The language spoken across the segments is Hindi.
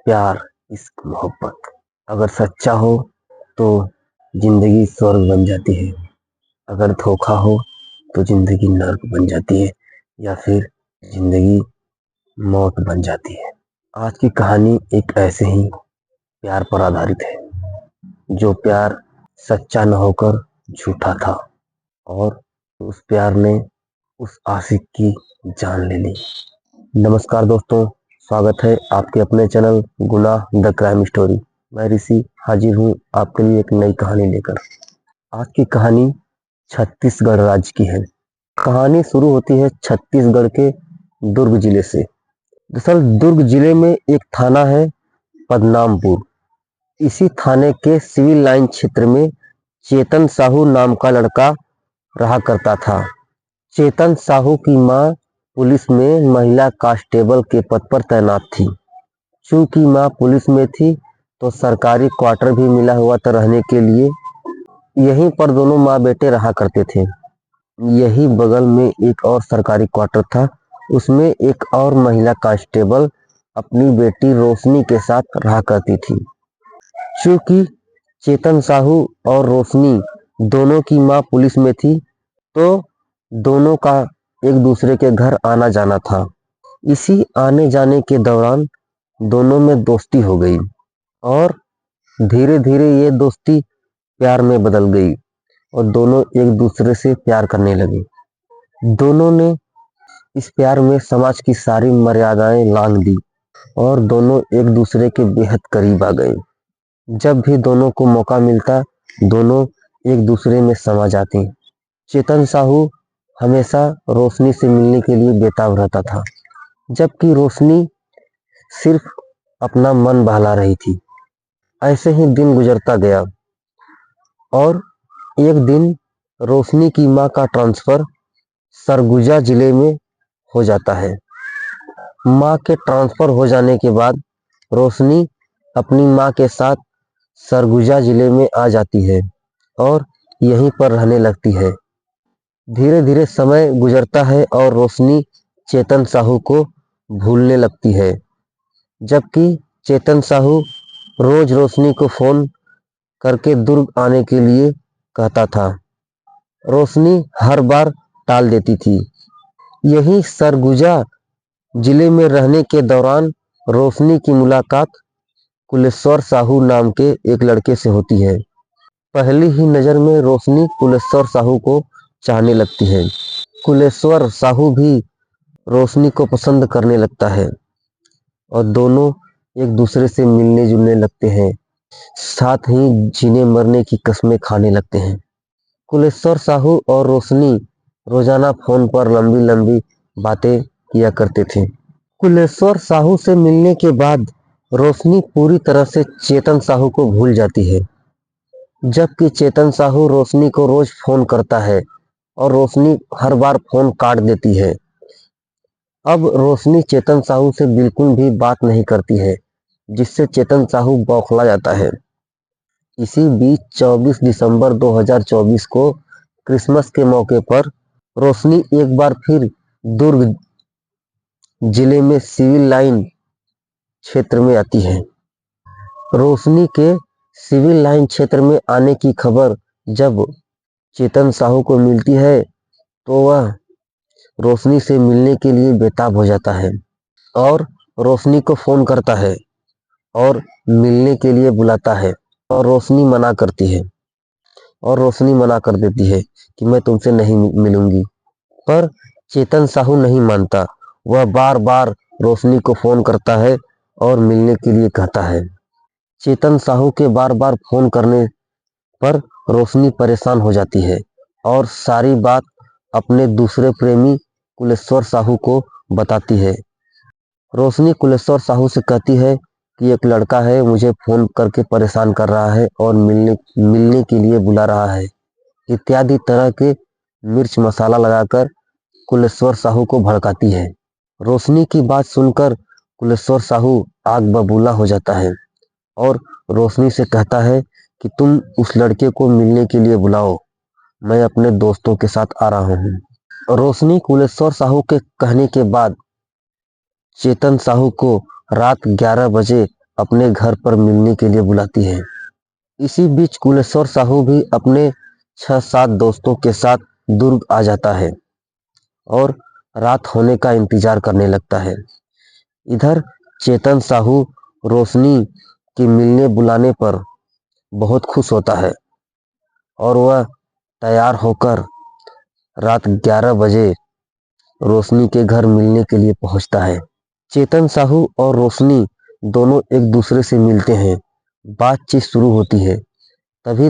प्यार, इश्क, मोहब्बत अगर सच्चा हो तो जिंदगी स्वर्ग बन जाती है। अगर धोखा हो तो जिंदगी नर्क बन जाती है या फिर जिंदगी मौत बन जाती है। आज की कहानी एक ऐसे ही प्यार पर आधारित है, जो प्यार सच्चा न होकर झूठा था और उस प्यार ने उस आशिक की जान ले ली। नमस्कार दोस्तों, स्वागत है आपके अपने चैनल गुनाह द क्राइम स्टोरी। मैं ऋषि हाजिर हूँ आपके लिए एक नई कहानी लेकर। आज की कहानी छत्तीसगढ़ राज्य की है। कहानी शुरू होती है छत्तीसगढ़ के दुर्ग जिले से। दरअसल दुर्ग जिले में एक थाना है पदनामपुर। इसी थाने के सिविल लाइन क्षेत्र में चेतन साहू नाम का लड़का रहा करता था। चेतन साहू की मां पुलिस में महिला कांस्टेबल के पद पर तैनात थी। चूंकि मां पुलिस में थी तो सरकारी क्वार्टर भी मिला हुआ था रहने के लिए। यहीं पर दोनों माँ बेटे रहा करते थे। यही बगल में एक और सरकारी क्वार्टर था, उसमें एक और महिला कांस्टेबल अपनी बेटी रोशनी के साथ रहा करती थी। चूंकि चेतन साहू और रोशनी दोनों की मां पुलिस में थी तो दोनों का एक दूसरे के घर आना जाना था। इसी आने जाने के दौरान दोनों में दोस्ती हो गई और धीरे धीरे ये दोस्ती प्यार में बदल गई और दोनों एक दूसरे से प्यार करने लगे। दोनों ने इस प्यार में समाज की सारी मर्यादाएं लांघ दी और दोनों एक दूसरे के बेहद करीब आ गए। जब भी दोनों को मौका मिलता दोनों एक दूसरे में समा जाते। चेतन साहू हमेशा रोशनी से मिलने के लिए बेताब रहता था, जबकि रोशनी सिर्फ अपना मन बहला रही थी। ऐसे ही दिन गुजरता गया और एक दिन रोशनी की मां का ट्रांसफर सरगुजा जिले में हो जाता है। मां के ट्रांसफर हो जाने के बाद रोशनी अपनी मां के साथ सरगुजा जिले में आ जाती है और यहीं पर रहने लगती है। धीरे धीरे समय गुजरता है और रोशनी चेतन साहू को भूलने लगती है, जबकि चेतन साहू रोज रोशनी को फोन करके दुर्ग आने के लिए कहता था। रोशनी हर बार टाल देती थी। यही सरगुजा जिले में रहने के दौरान रोशनी की मुलाकात कुलेश्वर साहू नाम के एक लड़के से होती है। पहली ही नजर में रोशनी कुलेश्वर साहू को चाहने लगती है। कुलेश्वर साहू भी रोशनी को पसंद करने लगता है और दोनों एक दूसरे से मिलने जुलने लगते हैं, साथ ही जीने मरने की कस्में खाने लगते हैं। कुलेश्वर साहू और रोशनी रोजाना फोन पर लंबी लंबी बातें किया करते थे। कुलेश्वर साहू से मिलने के बाद रोशनी पूरी तरह से चेतन साहू को भूल जाती है, जबकि चेतन साहू रोशनी को रोज फोन करता है और रोशनी हर बार फोन काट देती है। अब रोशनी चेतन साहू से बिल्कुल भी बात नहीं करती है, जिससे चेतन साहू बौखला जाता है। इसी बीच 24 दिसंबर 2024 को क्रिसमस के मौके पर रोशनी एक बार फिर दुर्ग जिले में सिविल लाइन क्षेत्र में आती है। रोशनी के सिविल लाइन क्षेत्र में आने की खबर जब चेतन साहू को मिलती है तो वह रोशनी से मिलने के लिए बेताब हो जाता है और रोशनी को फोन करता है और मिलने के लिए बुलाता है और रोशनी मना करती है और रोशनी मना कर देती है कि मैं तुमसे नहीं मिलूंगी। पर चेतन साहू नहीं मानता, वह बार बार रोशनी को फोन करता है और मिलने के लिए कहता है। चेतन साहू के बार बार फोन करने पर रोशनी परेशान हो जाती है और सारी बात अपने दूसरे प्रेमी कुलेश्वर साहू को बताती है। रोशनी कुलेश्वर साहू से कहती है कि एक लड़का है, मुझे फोन करके परेशान कर रहा है और मिलने के लिए बुला रहा है, इत्यादि तरह के मिर्च मसाला लगाकर कुलेश्वर साहू को भड़काती है। रोशनी की बात सुनकर कुलेश्वर साहू आग बबूला हो जाता है और रोशनी से कहता है कि तुम उस लड़के को मिलने के लिए बुलाओ, मैं अपने दोस्तों के साथ आ रहा हूँ। रोशनी कुलेश्वर साहू के कहने के बाद चेतन साहू को रात 11 बजे अपने घर पर मिलने के लिए बुलाती है। इसी बीच कुलेश्वर साहू भी अपने 6-7 दोस्तों के साथ दुर्ग आ जाता है और रात होने का इंतजार करने लगता है। इधर चेतन साहू रोशनी के मिलने बुलाने पर बहुत खुश होता है और वह तैयार होकर रात 11 बजे रोशनी के घर मिलने के लिए पहुंचता है। चेतन साहू और रोशनी दोनों एक दूसरे से मिलते हैं। बातचीत शुरू होती है। तभी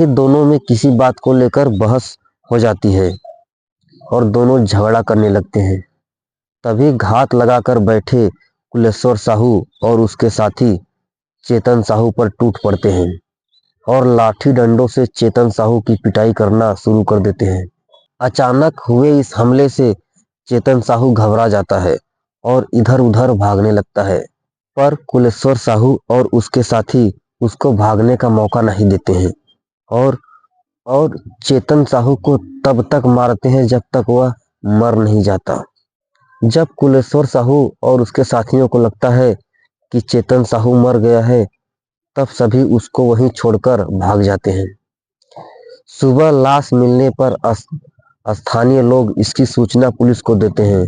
दोनों में किसी बात को लेकर बहस हो जाती है और दोनों झगड़ा करने लगते हैं। तभी घात लगाकर बैठे कुलेश्वर साहू और उसके साथी चेतन साहू पर टूट पड़ते हैं और लाठी डंडों से चेतन साहू की पिटाई करना शुरू कर देते हैं। अचानक हुए इस हमले से चेतन साहू घबरा जाता है और इधर-उधर भागने लगता है, पर कुलेश्वर साहू और उसके साथी उसको भागने का मौका नहीं देते हैं और चेतन साहू को तब तक मारते हैं जब तक वह मर नहीं जाता। जब कुलेश्वर साहू और उसके साथियों को लगता है कि चेतन साहू मर गया है, तब सभी उसको वहीं छोड़कर भाग जाते हैं। सुबह लाश मिलने पर स्थानीय लोग इसकी सूचना पुलिस को देते हैं।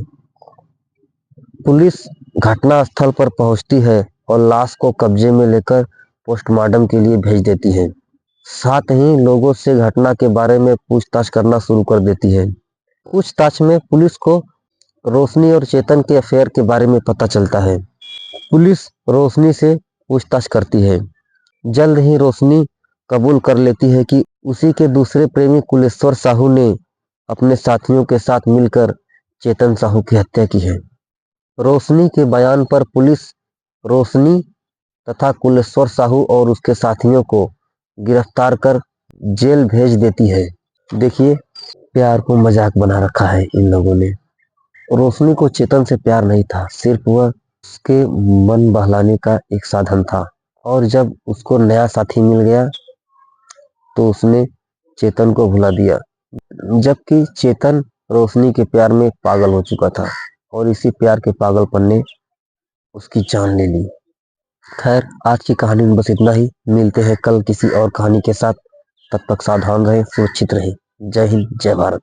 पुलिस घटना स्थल पर पहुंचती है और लाश को कब्जे में लेकर पोस्टमार्टम के लिए भेज देती है। साथ ही लोगों से घटना के बारे में पूछताछ करना शुरू कर देती है। पूछताछ में पुलिस को रोशनी और चेतन के अफेयर के बारे में पता चलता है। पुलिस रोशनी से पूछताछ करती है। जल्द ही रोशनी कबूल कर लेती है कि उसी के दूसरे प्रेमी कुलेश्वर साहू ने अपने साथियों के साथ मिलकर चेतन साहू की हत्या की है। रोशनी के बयान पर पुलिस रोशनी तथा कुलेश्वर साहू और उसके साथियों को गिरफ्तार कर जेल भेज देती है। देखिए, प्यार को मजाक बना रखा है इन लोगों ने। रोशनी को चेतन से प्यार नहीं था, सिर्फ वह उसके मन बहलाने का एक साधन था और जब उसको नया साथी मिल गया तो उसने चेतन को भुला दिया, जबकि चेतन रोशनी के प्यार में पागल हो चुका था और इसी प्यार के पागलपन ने उसकी जान ले ली। खैर, आज की कहानी में बस इतना ही। मिलते हैं कल किसी और कहानी के साथ। तब तक सावधान रहें, सुरक्षित रहें। जय हिंद, जय भारत।